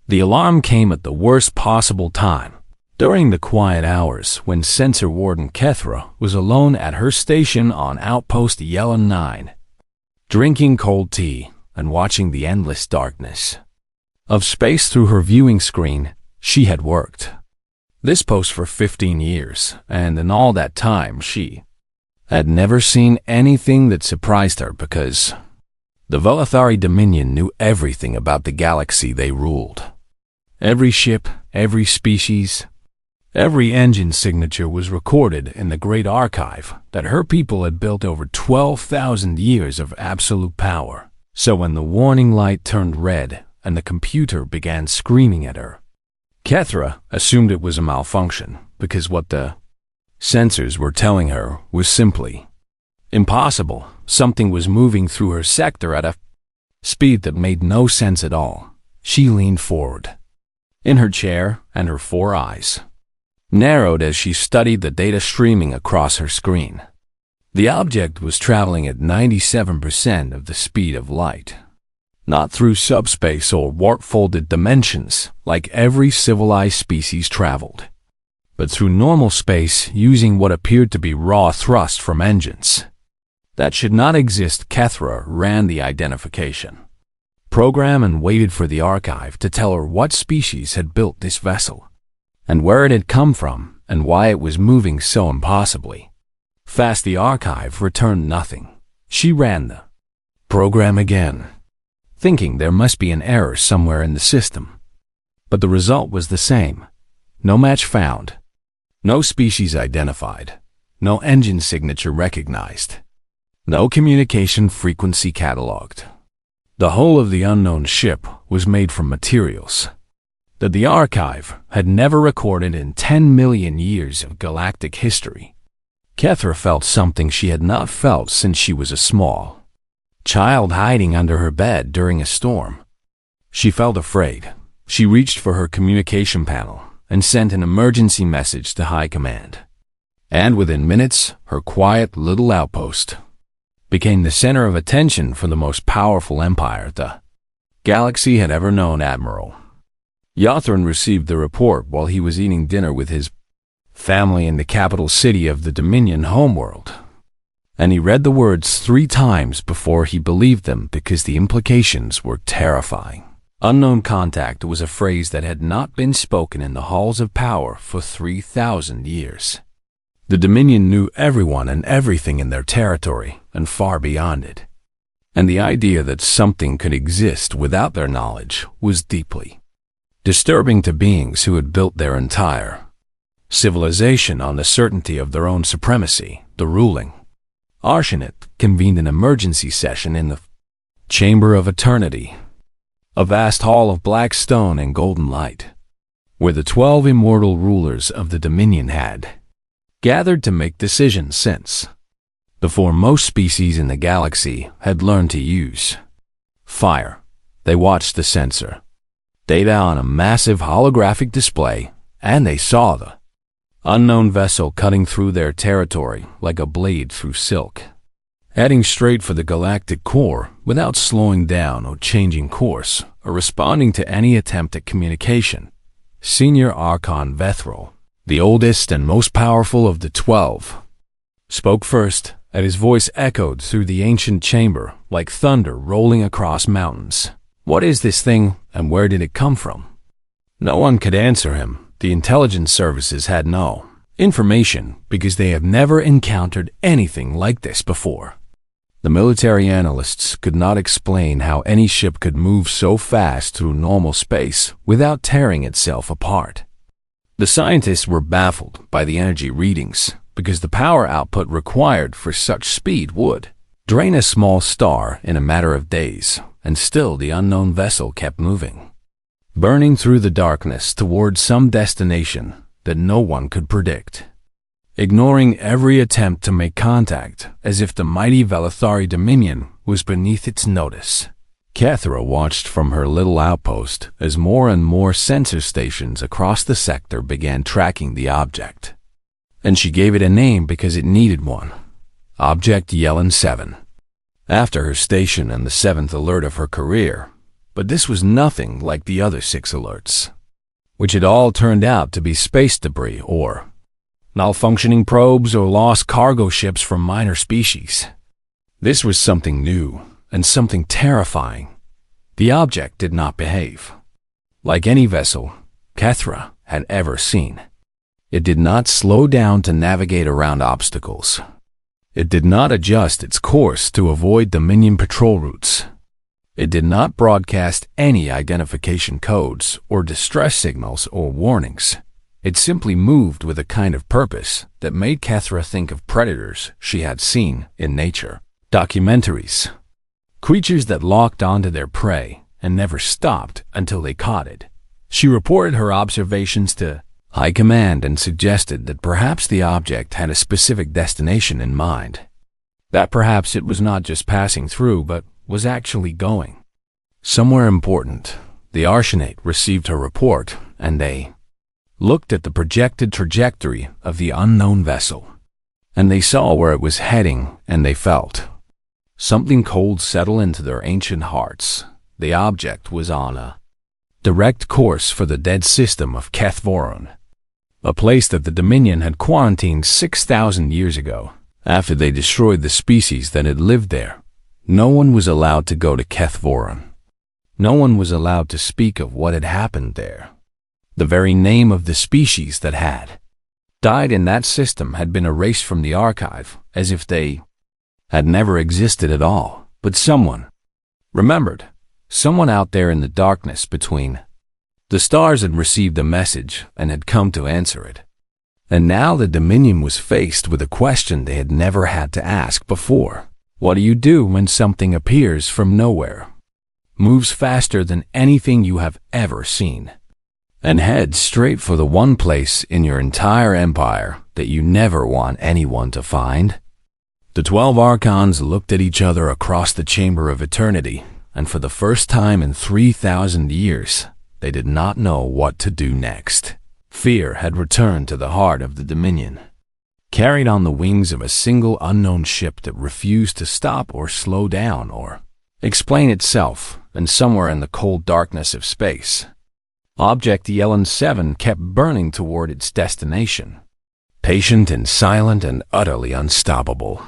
The alarm came at the worst possible time, during the quiet hours when Sensor Warden Kethra was alone at her station on Outpost Yellen 9, drinking cold tea and watching the endless darkness of space through her viewing screen. She had worked this post for 15 years, and in all that time she had never seen anything that surprised her, because the Velathari Dominion knew everything about the galaxy they ruled. Every ship, every species, every engine signature was recorded in the great archive that her people had built over 12,000 years of absolute power. So when the warning light turned red and the computer began screaming at her, Kethra assumed it was a malfunction, because what the sensors were telling her was simply impossible. Something was moving through her sector at a speed that made no sense at all. She leaned forward in her chair, and her four eyes narrowed as she studied the data streaming across her screen. The object was traveling at 97% of the speed of light, not through subspace or warp-folded dimensions like every civilized species traveled, but through normal space using what appeared to be raw thrust from engines that should not exist. Kethra ran the identification program and waited for the archive to tell her what species had built this vessel, and where it had come from, and why it was moving so impossibly fast. The archive returned nothing. She ran the program again, thinking there must be an error somewhere in the system. But the result was the same. No match found. No species identified. No engine signature recognized. No communication frequency cataloged. The hull of the unknown ship was made from materials that the archive had never recorded in 10 million years of galactic history. Kethra felt something she had not felt since she was a small child hiding under her bed during a storm. She felt afraid. She reached for her communication panel and sent an emergency message to High Command. And within minutes, her quiet little outpost became the center of attention for the most powerful empire the galaxy had ever known. Admiral Yothran received the report while he was eating dinner with his family in the capital city of the Dominion homeworld, and he read the words 3 times before he believed them, because the implications were terrifying. Unknown contact was a phrase that had not been spoken in the halls of power for 3,000 years. The Dominion knew everyone and everything in their territory and far beyond it, and the idea that something could exist without their knowledge was deeply disturbing to beings who had built their entire civilization on the certainty of their own supremacy. The ruling Arshanet convened an emergency session in the Chamber of Eternity, a vast hall of black stone and golden light, where the 12 immortal rulers of the Dominion had gathered to make decisions since before most species in the galaxy had learned to use fire. They watched the sensor data on a massive holographic display, and they saw the unknown vessel cutting through their territory like a blade through silk, heading straight for the galactic core without slowing down or changing course or responding to any attempt at communication. Senior Archon Vethril, the oldest and most powerful of the 12, spoke first, and his voice echoed through the ancient chamber like thunder rolling across mountains. What is this thing, and where did it come from? No one could answer him. The intelligence services had no information, because they have never encountered anything like this before. The military analysts could not explain how any ship could move so fast through normal space without tearing itself apart. The scientists were baffled by the energy readings, because the power output required for such speed would drain a small star in a matter of days, and still the unknown vessel kept moving, burning through the darkness towards some destination that no one could predict, ignoring every attempt to make contact, as if the mighty Velathari Dominion was beneath its notice. Kethra watched from her little outpost as more and more sensor stations across the sector began tracking the object, and she gave it a name because it needed one: Object Yellen 7. After her station and the 7th alert of her career, But this was nothing like the other 6 alerts, which had all turned out to be space debris or malfunctioning probes or lost cargo ships from minor species. This was something new and something terrifying. The object did not behave like any vessel Kethra had ever seen. It did not slow down to navigate around obstacles. It did not adjust its course to avoid Dominion patrol routes. It did not broadcast any identification codes or distress signals or warnings. It simply moved with a kind of purpose that made Kethra think of predators she had seen in nature documentaries. Creatures that locked onto their prey and never stopped until they caught it. She reported her observations to High Command and suggested that perhaps the object had a specific destination in mind. That perhaps it was not just passing through, but was actually going somewhere important. The Arsenate received her report, and they looked at the projected trajectory of the unknown vessel. And they saw where it was heading, and they felt something cold settle into their ancient hearts. The object was on a direct course for the dead system of Kethvoron, a place that the Dominion had quarantined 6,000 years ago. After they destroyed the species that had lived there, no one was allowed to go to Kethvoron. No one was allowed to speak of what had happened there. The very name of the species that had died in that system had been erased from the archive, as if they had never existed at all. But someone remembered. Someone out there in the darkness between the stars had received a message and had come to answer it. And now the Dominion was faced with a question they had never had to ask before. What do you do when something appears from nowhere, moves faster than anything you have ever seen, and heads straight for the one place in your entire empire that you never want anyone to find? The 12 Archons looked at each other across the Chamber of Eternity, and for the first time in 3,000 years, they did not know what to do next. Fear had returned to the heart of the Dominion, carried on the wings of a single unknown ship that refused to stop or slow down or explain itself, and somewhere in the cold darkness of space, Object Yellen 7 kept burning toward its destination, patient and silent and utterly unstoppable.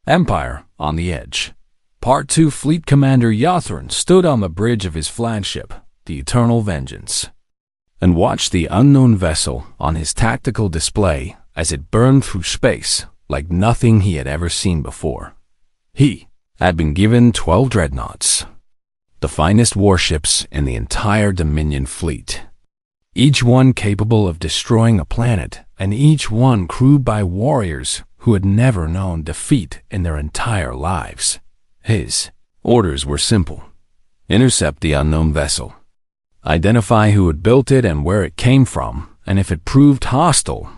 Empire on the Edge. Part 2. Fleet Commander Yothran stood on the bridge of his flagship, the Eternal Vengeance, and watched the unknown vessel on his tactical display as it burned through space like nothing he had ever seen before. He had been given 12 dreadnoughts, the finest warships in the entire Dominion fleet, each one capable of destroying a planet, and each one crewed by warriors who had never known defeat in their entire lives. His orders were simple: intercept the unknown vessel, identify who had built it and where it came from, and if it proved hostile,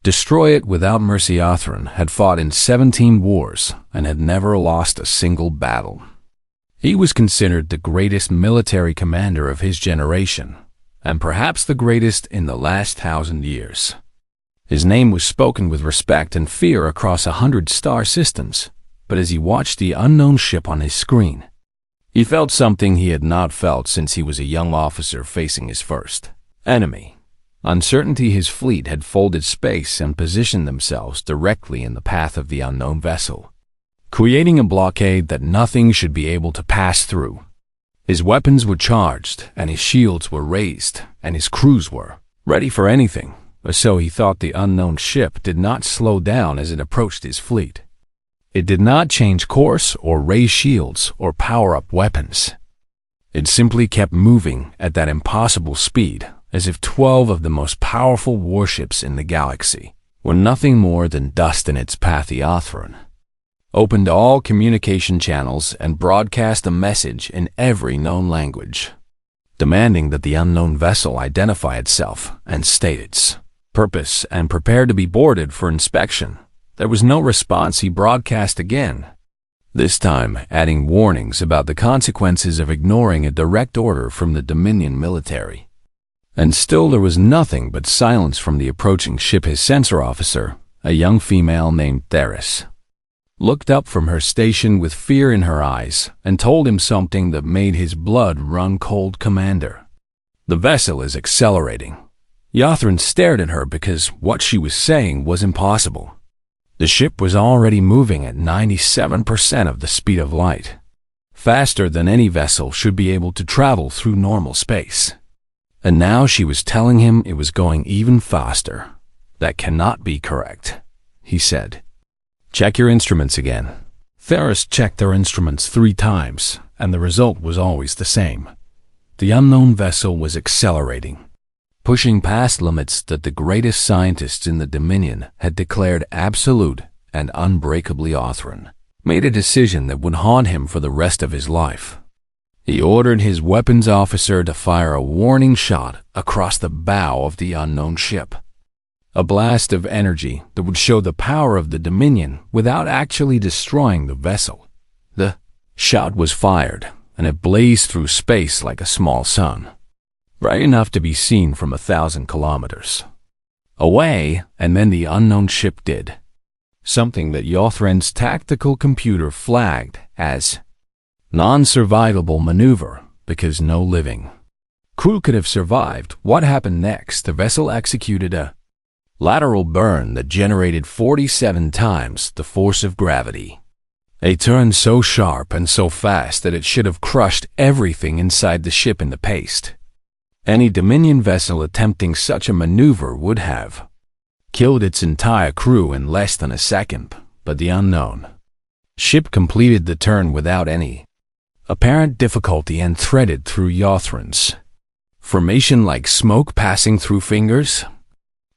destroy it without mercy. Yothran had fought in 17 wars and had never lost a single battle. He was considered the greatest military commander of his generation, and perhaps the greatest in the last 1,000 years. His name was spoken with respect and fear across 100 star systems, but as he watched the unknown ship on his screen, he felt something he had not felt since he was a young officer facing his first enemy. Uncertainty. His fleet had folded space and positioned themselves directly in the path of the unknown vessel, creating a blockade that nothing should be able to pass through. His weapons were charged, and his shields were raised, and his crews were ready for anything, or so he thought. The unknown ship did not slow down as it approached his fleet. It did not change course or raise shields or power up weapons. It simply kept moving at that impossible speed, as if 12 of the most powerful warships in the galaxy were nothing more than dust in its path. Yothran opened all communication channels and broadcast a message in every known language, demanding that the unknown vessel identify itself and state its purpose and prepare to be boarded for inspection. There was no response. He broadcast again, this time adding warnings about the consequences of ignoring a direct order from the Dominion military. And still there was nothing but silence from the approaching ship. His sensor officer, a young female named Theris, looked up from her station with fear in her eyes and told him something that made his blood run cold. "Commander, the vessel is accelerating." Yothran stared at her because what she was saying was impossible. The ship was already moving at 97% of the speed of light, faster than any vessel should be able to travel through normal space. And now she was telling him it was going even faster. "That cannot be correct," he said. "Check your instruments again." Ferris checked their instruments 3 times, and the result was always the same. The unknown vessel was accelerating, pushing past limits that the greatest scientists in the Dominion had declared absolute and unbreakably. Yothran made a decision that would haunt him for the rest of his life. He ordered his weapons officer to fire a warning shot across the bow of the unknown ship. A blast of energy that would show the power of the Dominion without actually destroying the vessel. The shot was fired, and it blazed through space like a small sun, bright enough to be seen from 1,000 kilometers away, and then the unknown ship did something that Yothran's tactical computer flagged as non-survivable maneuver because no living crew could have survived. What happened next? The vessel executed a lateral burn that generated 47 times the force of gravity. A turn so sharp and so fast that it should have crushed everything inside the ship into paste. Any Dominion vessel attempting such a maneuver would have killed its entire crew in less than a second, but the unknown ship completed the turn without any apparent difficulty and threaded through Yothran's formation like smoke passing through fingers,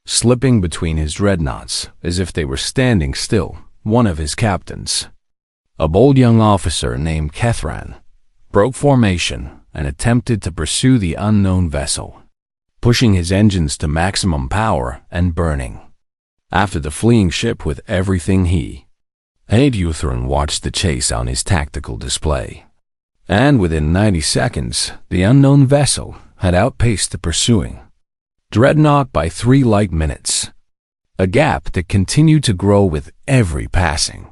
slipping between his dreadnoughts as if they were standing still. One of his captains, a bold young officer named Kethran, broke formation and attempted to pursue the unknown vessel, pushing his engines to maximum power and burning after the fleeing ship with everything he had. Yothran watched the chase on his tactical display, and within 90 seconds, the unknown vessel had outpaced the pursuing dreadnought by 3 light minutes, a gap that continued to grow with every passing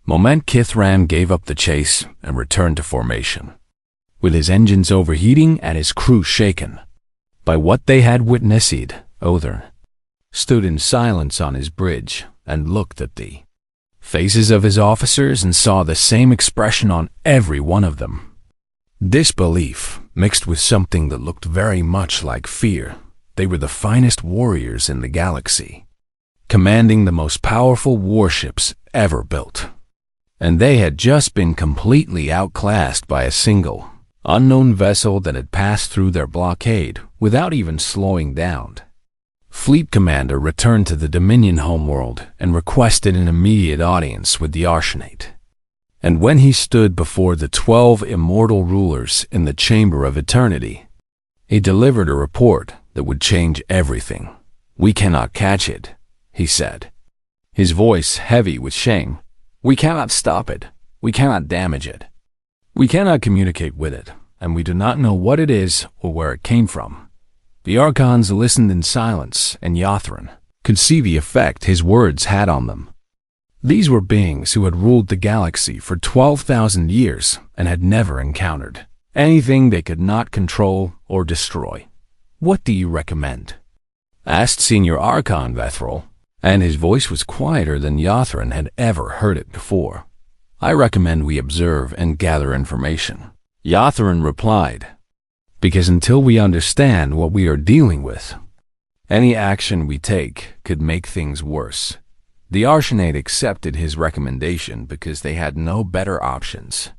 moment. Kithran gave up the chase and returned to formation, with his engines overheating and his crew shaken by what they had witnessed. Othar stood in silence on his bridge and looked at the faces of his officers and saw the same expression on every one of them. Disbelief mixed with something that looked very much like fear. They were the finest warriors in the galaxy, commanding the most powerful warships ever built. And they had just been completely outclassed by a single unknown vessel that had passed through their blockade without even slowing down. Fleet Commander returned to the Dominion homeworld and requested an immediate audience with the Arshenate. And when he stood before the 12 immortal rulers in the Chamber of Eternity, he delivered a report that would change everything. "We cannot catch it," he said, his voice heavy with shame. "We cannot stop it. We cannot damage it. We cannot communicate with it, and we do not know what it is or where it came from." The Archons listened in silence, and Yothran could see the effect his words had on them. These were beings who had ruled the galaxy for 12,000 years and had never encountered anything they could not control or destroy. "What do you recommend?" asked Senior Archon Vethril, and his voice was quieter than Yothran had ever heard it before. "I recommend we observe and gather information," Yothran replied, "because until we understand what we are dealing with, any action we take could make things worse." The Arshenate accepted his recommendation because they had no better options.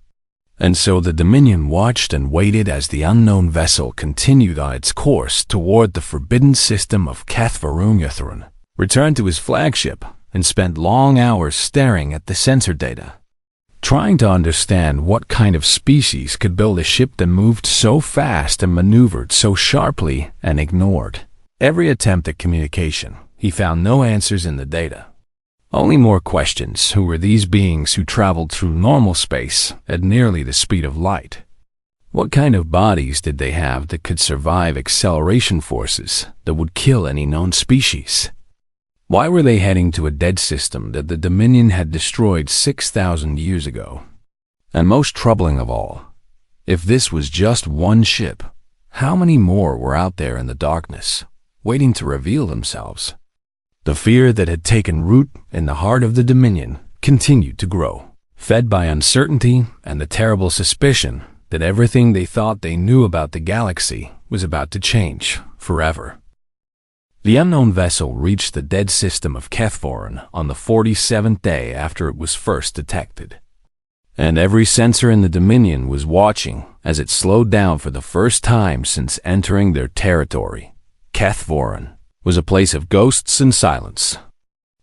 And so the Dominion watched and waited as the unknown vessel continued on its course toward the forbidden system of Yothran returned to his flagship and spent long hours staring at the sensor data, trying to understand what kind of species could build a ship that moved so fast and maneuvered so sharply, and ignored every attempt at communication. He found no answers in the data, only more questions. Who were these beings who traveled through normal space at nearly the speed of light? What kind of bodies did they have that could survive acceleration forces that would kill any known species? Why were they heading to a dead system that the Dominion had destroyed 6,000 years ago? And most troubling of all, if this was just one ship, how many more were out there in the darkness, waiting to reveal themselves? The fear that had taken root in the heart of the Dominion continued to grow, fed by uncertainty and the terrible suspicion that everything they thought they knew about the galaxy was about to change forever. The unknown vessel reached the dead system of Kethvorin on the 47th day after it was first detected. And every sensor in the Dominion was watching as it slowed down for the first time since entering their territory. Kethvorin was a place of ghosts and silence,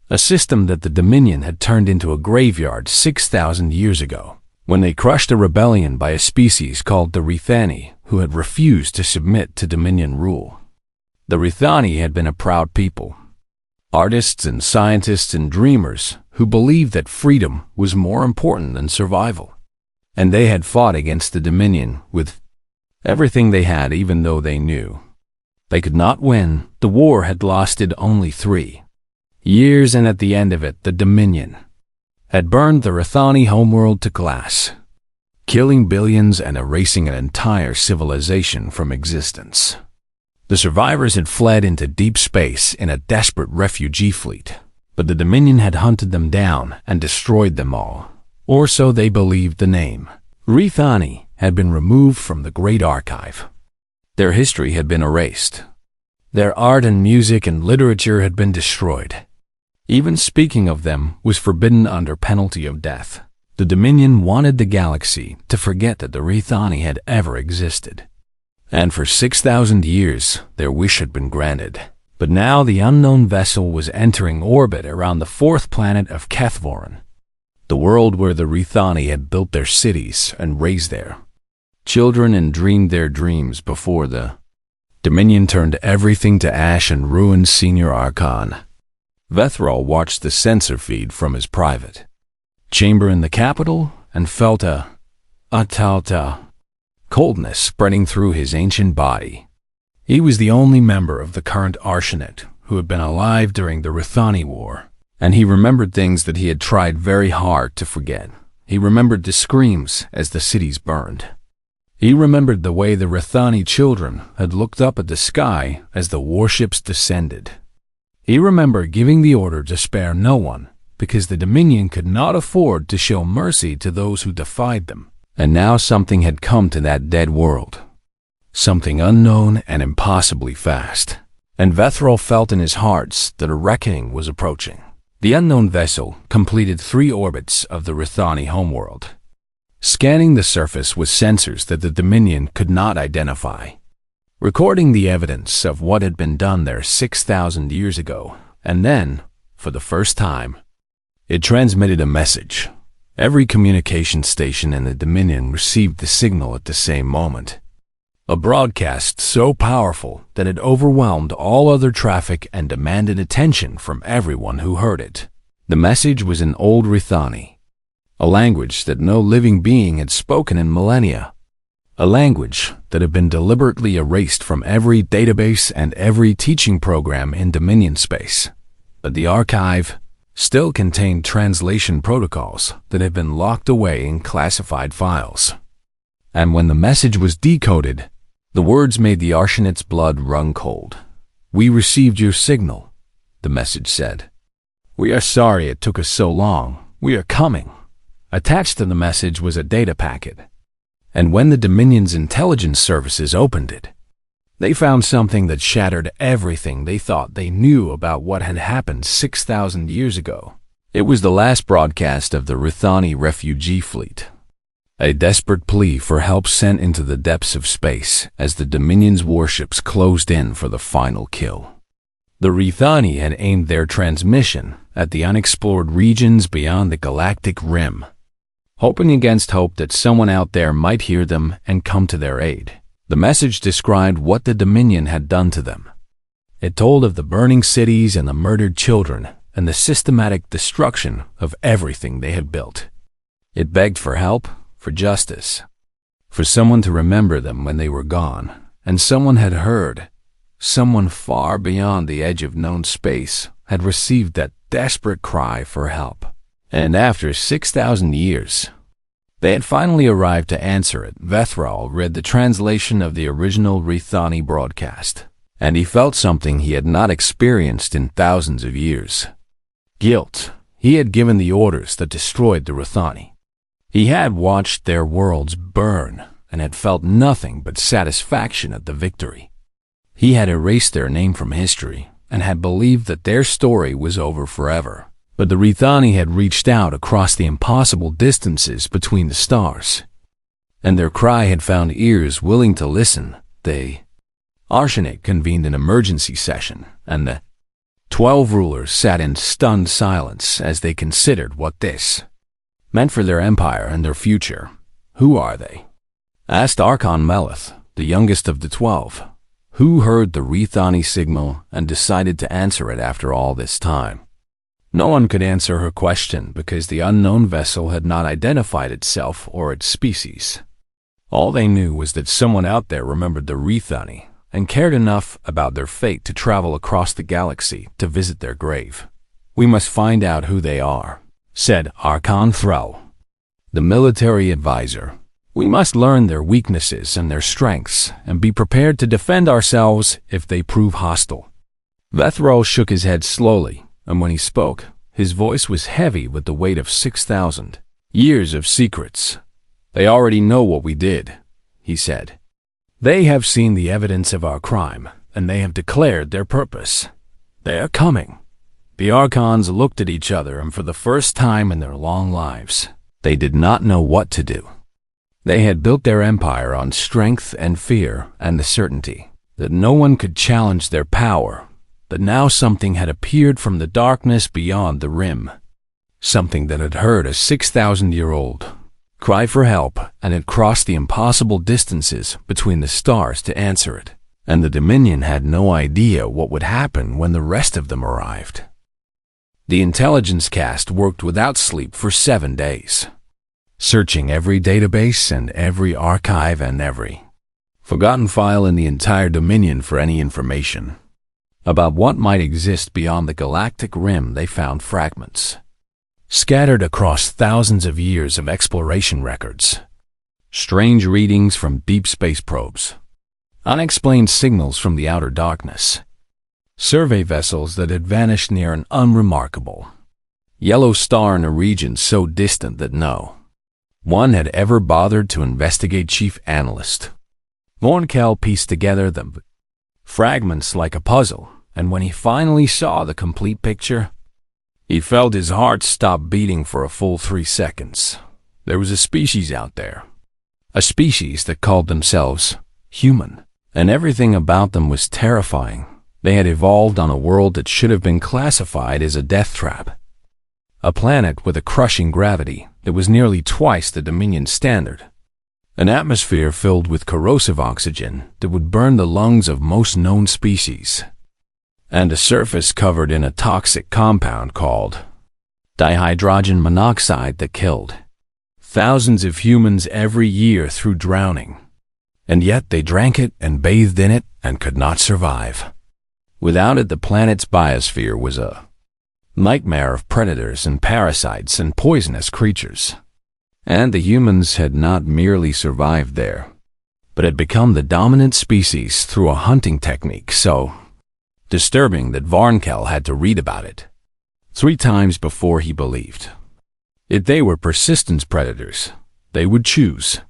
a system that the Dominion had turned into a graveyard 6,000 years ago, when they crushed a rebellion by a species called the Rithani, who had refused to submit to Dominion rule. The Rithani had been a proud people, artists and scientists and dreamers who believed that freedom was more important than survival. And they had fought against the Dominion with everything they had, even though they knew they could not win. The war had lasted only 3 years, and at the end of it, the Dominion had burned the Rithani homeworld to glass, killing billions and erasing an entire civilization from existence. The survivors had fled into deep space in a desperate refugee fleet, but the Dominion had hunted them down and destroyed them all, or so they believed. The name Rithani had been removed from the Great Archive. Their history had been erased. Their art and music and literature had been destroyed. Even speaking of them was forbidden under penalty of death. The Dominion wanted the galaxy to forget that the Rithani had ever existed. And for 6,000 years, their wish had been granted. But now the unknown vessel was entering orbit around the 4th planet of Kethvorin, the world where the Rithani had built their cities and raised their children and dreamed their dreams before the Dominion turned everything to ash and ruined Senior Archon. Vethrol watched the sensor feed from his private chamber in the capital and felt a coldness spreading through his ancient body. He was the only member of the current Arshanet who had been alive during the Rithani War, and he remembered things that he had tried very hard to forget. He remembered the screams as the cities burned. He remembered the way the Rithani children had looked up at the sky as the warships descended. He remembered giving the order to spare no one, because the Dominion could not afford to show mercy to those who defied them. And now something had come to that dead world. Something unknown and impossibly fast. And Vethrol felt in his heart that a reckoning was approaching. The unknown vessel completed 3 orbits of the Rithani homeworld, scanning the surface with sensors that the Dominion could not identify, recording the evidence of what had been done there 6,000 years ago. And then, for the first time, it transmitted a message. Every communication station in the Dominion received the signal at the same moment. A broadcast so powerful that it overwhelmed all other traffic and demanded attention from everyone who heard it. The message was in Old Rithani, a language that no living being had spoken in millennia, a language that had been deliberately erased from every database and every teaching program in Dominion space. But the archive still contained translation protocols that had been locked away in classified files. And when the message was decoded, the words made the Arshanet's blood run cold. "We received your signal," the message said. "We are sorry it took us so long. We are coming." Attached to the message was a data packet. And when the Dominion's intelligence services opened it, they found something that shattered everything they thought they knew about what had happened 6,000 years ago. It was the last broadcast of the Rithani refugee fleet, a desperate plea for help sent into the depths of space as the Dominion's warships closed in for the final kill. The Rithani had aimed their transmission at the unexplored regions beyond the galactic rim, hoping against hope that someone out there might hear them and come to their aid. The message described what the Dominion had done to them. It told of the burning cities and the murdered children and the systematic destruction of everything they had built. It begged for help, for justice, for someone to remember them when they were gone. And someone had heard. Someone far beyond the edge of known space had received that desperate cry for help. And after 6,000 years, they had finally arrived to answer it. Vethral read the translation of the original Rithani broadcast, and he felt something he had not experienced in thousands of years. Guilt. He had given the orders that destroyed the Rithani. He had watched their worlds burn and had felt nothing but satisfaction at the victory. He had erased their name from history and had believed that their story was over forever. But the Rithani had reached out across the impossible distances between the stars, and their cry had found ears willing to listen. They, Arsenic, convened an emergency session, and the 12 rulers sat in stunned silence as they considered what this meant for their empire and their future. "Who are they?" asked Archon Melith, the youngest of the 12, who heard the Rithani signal and decided to answer it after all this time. No one could answer her question because the unknown vessel had not identified itself or its species. All they knew was that someone out there remembered the Rithani and cared enough about their fate to travel across the galaxy to visit their grave. "We must find out who they are," said Archon Thrall, the military advisor. "We must learn their weaknesses and their strengths and be prepared to defend ourselves if they prove hostile." Vethral shook his head slowly, and when he spoke, his voice was heavy with the weight of 6,000 years of secrets. "They already know what we did," he said. "They have seen the evidence of our crime, and they have declared their purpose. They are coming." The Archons looked at each other, and for the first time in their long lives, they did not know what to do. They had built their empire on strength and fear and the certainty that no one could challenge their power. But now something had appeared from the darkness beyond the rim. Something that had heard a 6,000-year-old cry for help and had crossed the impossible distances between the stars to answer it. And the Dominion had no idea what would happen when the rest of them arrived. The intelligence cast worked without sleep for 7 days, searching every database and every archive and every forgotten file in the entire Dominion for any information about what might exist beyond the galactic rim. They found fragments scattered across thousands of years of exploration records, strange readings from deep space probes, unexplained signals from the outer darkness, survey vessels that had vanished near an unremarkable yellow star in a region so distant that no one had ever bothered to investigate. Chief Analyst Vornkel pieced together the fragments like a puzzle, and when he finally saw the complete picture, he felt his heart stop beating for a full 3 seconds. There was a species out there, a species that called themselves human, and everything about them was terrifying. They had evolved on a world that should have been classified as a death trap, a planet with a crushing gravity that was nearly twice the Dominion standard, an atmosphere filled with corrosive oxygen that would burn the lungs of most known species, and a surface covered in a toxic compound called dihydrogen monoxide that killed thousands of humans every year through drowning. And yet they drank it and bathed in it and could not survive. Without it, the planet's biosphere was a nightmare of predators and parasites and poisonous creatures. And the humans had not merely survived there, but had become the dominant species through a hunting technique so disturbing that Varnkel had to read about it 3 times before he believed. If they were persistent predators, they would choose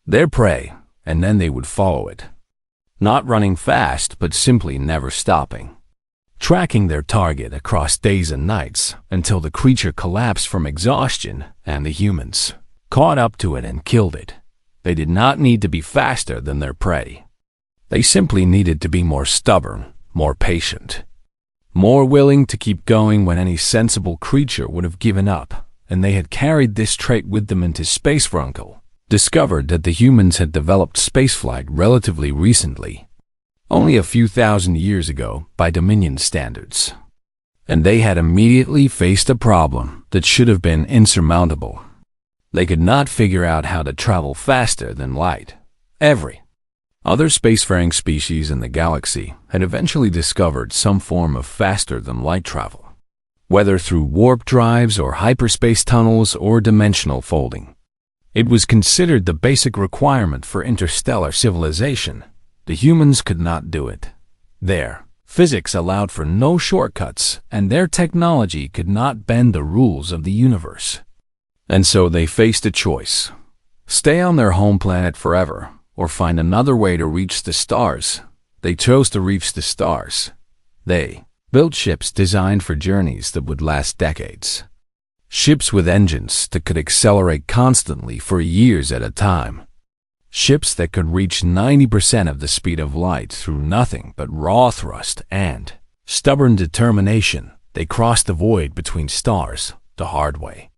their prey, and then they would follow it, not running fast but simply never stopping, tracking their target across days and nights until the creature collapsed from exhaustion and the humans caught up to it and killed it. They did not need to be faster than their prey. They simply needed to be more stubborn, more patient, more willing to keep going when any sensible creature would have given up, and they had carried this trait with them into space. Vrunkel discovered that the humans had developed spaceflight relatively recently, only a few thousand years ago by Dominion standards, and they had immediately faced a problem that should have been insurmountable. They could not figure out how to travel faster than light. Every Other spacefaring species in the galaxy had eventually discovered some form of faster-than-light travel, whether through warp drives or hyperspace tunnels or dimensional folding. It was considered the basic requirement for interstellar civilization. The humans could not do it. Their physics allowed for no shortcuts, and their technology could not bend the rules of the universe. And so they faced a choice: stay on their home planet forever, or find another way to reach the stars. They chose to reach the stars. They built ships designed for journeys that would last decades. Ships with engines that could accelerate constantly for years at a time. Ships that could reach 90% of the speed of light through nothing but raw thrust and stubborn determination. They crossed the void between stars, the hard way,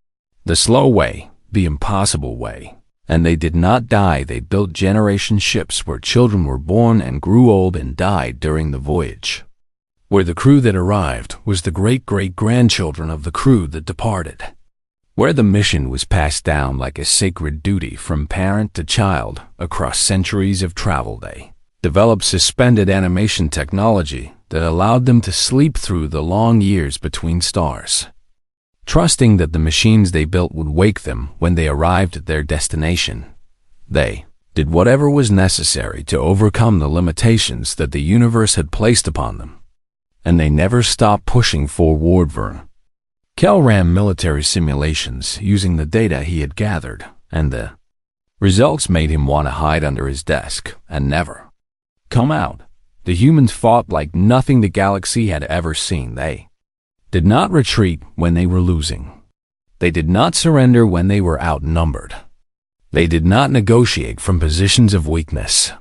the slow way, the impossible way. And they did not die. They built generation ships where children were born and grew old and died during the voyage, where the crew that arrived was the great-great-grandchildren of the crew that departed, where the mission was passed down like a sacred duty from parent to child across centuries of travel. They developed suspended animation technology that allowed them to sleep through the long years between stars, trusting that the machines they built would wake them when they arrived at their destination. They did whatever was necessary to overcome the limitations that the universe had placed upon them, and they never stopped pushing forward. Kel ran military simulations using the data he had gathered, and the results made him want to hide under his desk and never come out. The humans fought like nothing the galaxy had ever seen. They did not retreat when they were losing. They did not surrender when they were outnumbered. They did not negotiate from positions of weakness.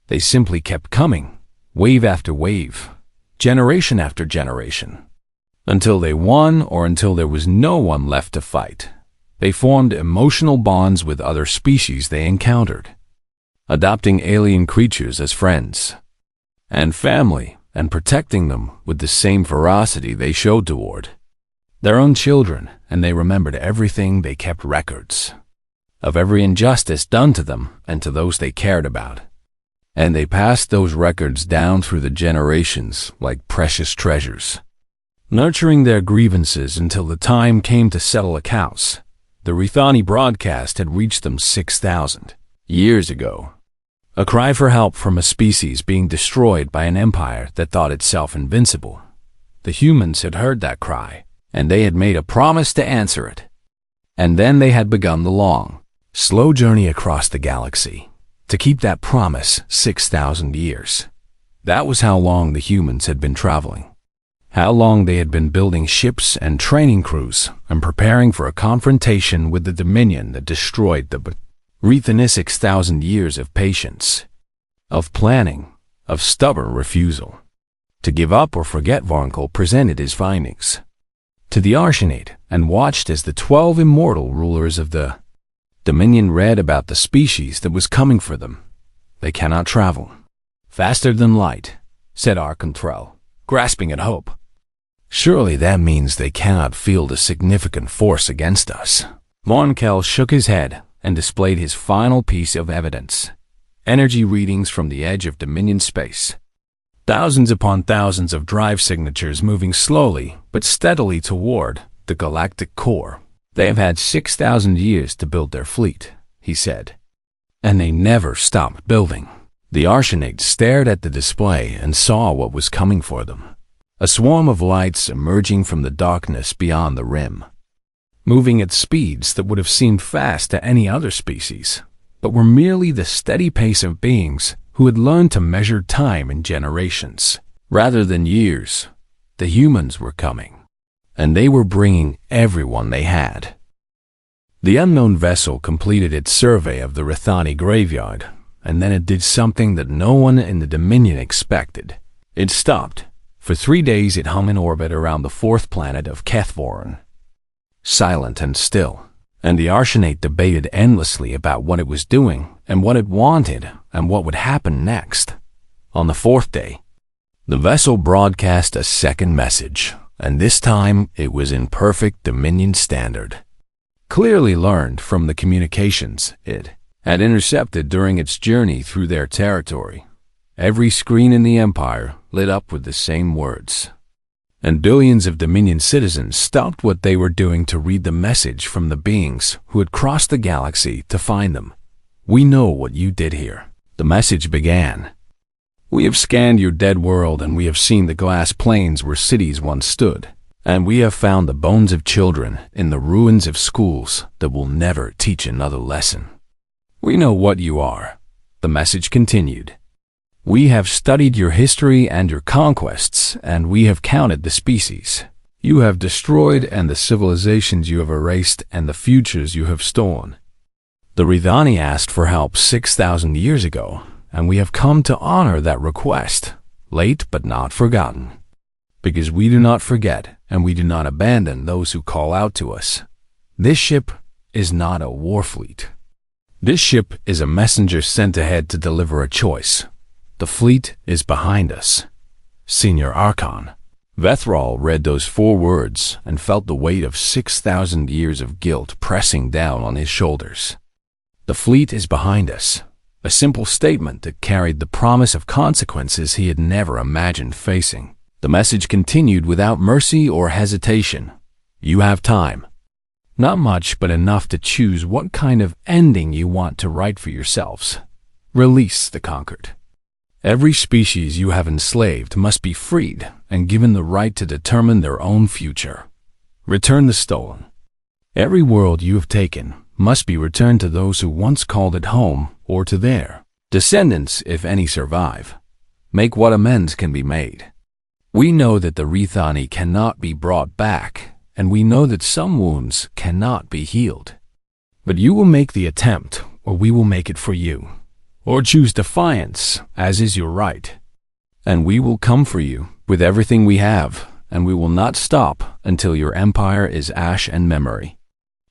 They simply kept coming, wave after wave, generation after generation, until they won or until there was no one left to fight. They formed emotional bonds with other species they encountered, adopting alien creatures as friends and family, and protecting them with the same ferocity they showed toward their own children. And they remembered everything. They kept records of every injustice done to them and to those they cared about, and they passed those records down through the generations like precious treasures, nurturing their grievances until the time came to settle accounts. The Rithani broadcast had reached them 6,000 years ago, a cry for help from a species being destroyed by an empire that thought itself invincible. The humans had heard that cry, and they had made a promise to answer it. And then they had begun the long, slow journey across the galaxy to keep that promise 6,000 years. That was how long the humans had been traveling, how long they had been building ships and training crews and preparing for a confrontation with the Dominion that destroyed the Rithani. 6,000 years of patience, of planning, of stubborn refusal to give up or forget. Varnkel presented his findings to the Arshenate and watched as the 12 immortal rulers of the Dominion read about the species that was coming for them. They cannot travel faster than light, said Arcantrell, grasping at hope. Surely that means they cannot field a significant force against us. Varnkel shook his head and displayed his final piece of evidence: energy readings from the edge of Dominion space. Thousands upon thousands of drive signatures moving slowly but steadily toward the galactic core. They have had 6,000 years to build their fleet, he said, and they never stopped building. The Arshenate stared at the display and saw what was coming for them: a swarm of lights emerging from the darkness beyond the rim, moving at speeds that would have seemed fast to any other species, but were merely the steady pace of beings who had learned to measure time in generations rather than years. The humans were coming, and they were bringing everyone they had. The unknown vessel completed its survey of the Rithani graveyard, and then it did something that no one in the Dominion expected. It stopped. For 3 days it hung in orbit around the 4th planet of Kethvoran, silent and still, and the Arshenate debated endlessly about what it was doing and what it wanted and what would happen next. On the 4th day, the vessel broadcast a second message, and this time it was in perfect Dominion standard. Clearly learned from the communications it had intercepted during its journey through their territory. Every screen in the Empire lit up with the same words. And billions of Dominion citizens stopped what they were doing to read the message from the beings who had crossed the galaxy to find them. "We know what you did here." The message began. "We have scanned your dead world, and we have seen the glass plains where cities once stood. And we have found the bones of children in the ruins of schools that will never teach another lesson. We know what you are." The message continued. "We have studied your history and your conquests, and we have counted the species you have destroyed and the civilizations you have erased and the futures you have stolen. The Rithani asked for help 6,000 years ago, and we have come to honor that request, late but not forgotten. Because we do not forget, and we do not abandon those who call out to us. This ship is not a war fleet. This ship is a messenger sent ahead to deliver a choice. The fleet is behind us. Senior Archon." Vethral read those 4 words and felt the weight of 6,000 years of guilt pressing down on his shoulders. The fleet is behind us. A simple statement that carried the promise of consequences he had never imagined facing. The message continued without mercy or hesitation. "You have time. Not much, but enough to choose what kind of ending you want to write for yourselves. Release the conquered. Every species you have enslaved must be freed and given the right to determine their own future. Return the stolen. Every world you have taken must be returned to those who once called it home or to their descendants if any survive. Make what amends can be made. We know that the Rithani cannot be brought back, and we know that some wounds cannot be healed. But you will make the attempt, or we will make it for you. Or choose defiance, as is your right. And we will come for you with everything we have, and we will not stop until your empire is ash and memory.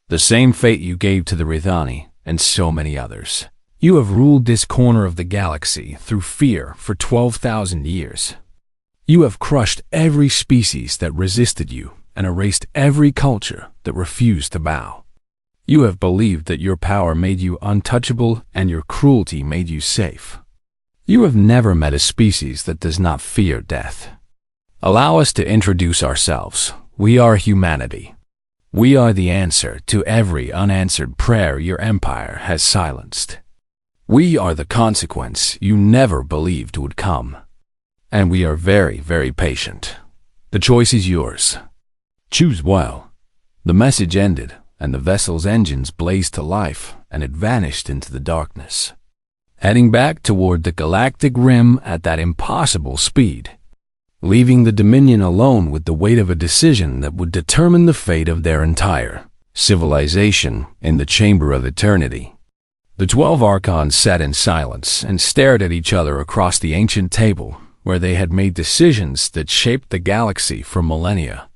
The same fate you gave to the Rithani and so many others. You have ruled this corner of the galaxy through fear for 12,000 years. You have crushed every species that resisted you and erased every culture that refused to bow. You have believed that your power made you untouchable and your cruelty made you safe. You have never met a species that does not fear death. Allow us to introduce ourselves. We are humanity. We are the answer to every unanswered prayer your empire has silenced. We are the consequence you never believed would come. And we are very, very patient. The choice is yours. Choose well." The message ended, and the vessel's engines blazed to life, and it vanished into the darkness, heading back toward the galactic rim at that impossible speed, leaving the Dominion alone with the weight of a decision that would determine the fate of their entire civilization in the Chamber of Eternity. The 12 Archons sat in silence and stared at each other across the ancient table where they had made decisions that shaped the galaxy for millennia.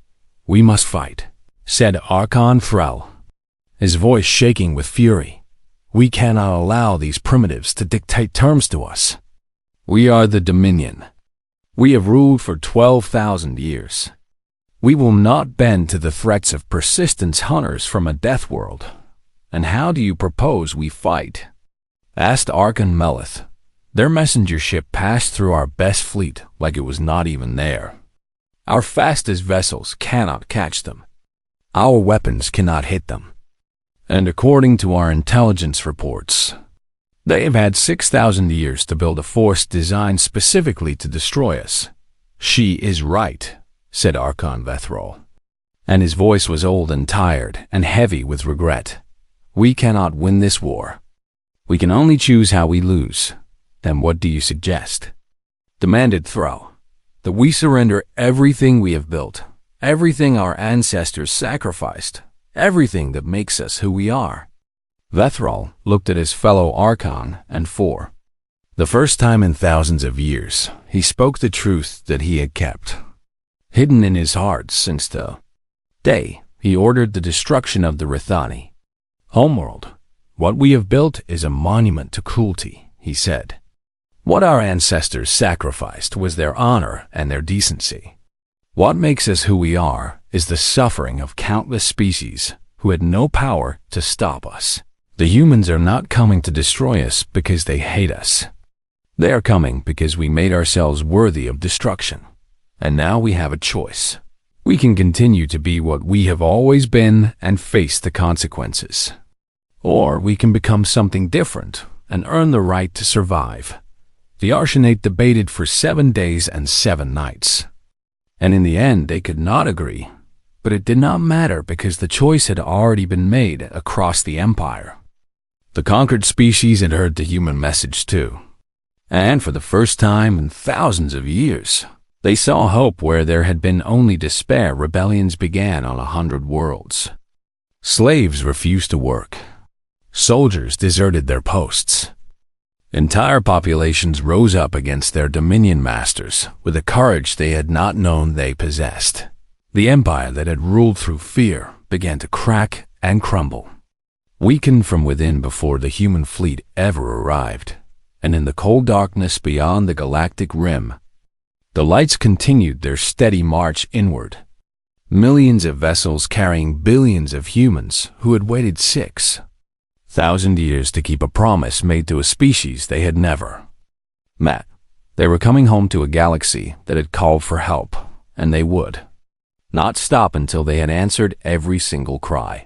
"We must fight," said Archon Thrall, his voice shaking with fury. "We cannot allow these primitives to dictate terms to us. We are the Dominion. We have ruled for 12,000 years. We will not bend to the threats of persistence hunters from a death world. And how do you propose we fight?" asked Archon Melith. "Their messenger ship passed through our best fleet like it was not even there. Our fastest vessels cannot catch them. Our weapons cannot hit them. And according to our intelligence reports, they have had 6,000 years to build a force designed specifically to destroy us." "She is right," said Archon Vethral, and his voice was old and tired and heavy with regret. "We cannot win this war. We can only choose how we lose. Then what do you suggest?" demanded Thrall. "That we surrender everything we have built, everything our ancestors sacrificed, everything that makes us who we are." Vethral looked at his fellow Archon, and for the first time in thousands of years, he spoke the truth that he had kept hidden in his heart since the day he ordered the destruction of the Rithani. "Homeworld, what we have built is a monument to cruelty," he said. "What our ancestors sacrificed was their honor and their decency. What makes us who we are is the suffering of countless species who had no power to stop us. The humans are not coming to destroy us because they hate us. They are coming because we made ourselves worthy of destruction. And now we have a choice. We can continue to be what we have always been and face the consequences. Or we can become something different and earn the right to survive. The Arshenate debated for 7 days and 7 nights. And in the end, they could not agree. But it did not matter because the choice had already been made across the Empire. The conquered species had heard the human message too. And for the first time in thousands of years, they saw hope where there had been only despair. Rebellions began on 100 worlds. Slaves refused to work. Soldiers deserted their posts. Entire populations rose up against their dominion masters with a courage they had not known they possessed. The empire that had ruled through fear began to crack and crumble, weakened from within before the human fleet ever arrived. And in the cold darkness beyond the galactic rim, the lights continued their steady march inward. Millions of vessels carrying billions of humans who had waited 6,000 years to keep a promise made to a species they had never met. They were coming home to a galaxy that had called for help, and they would not stop until they had answered every single cry.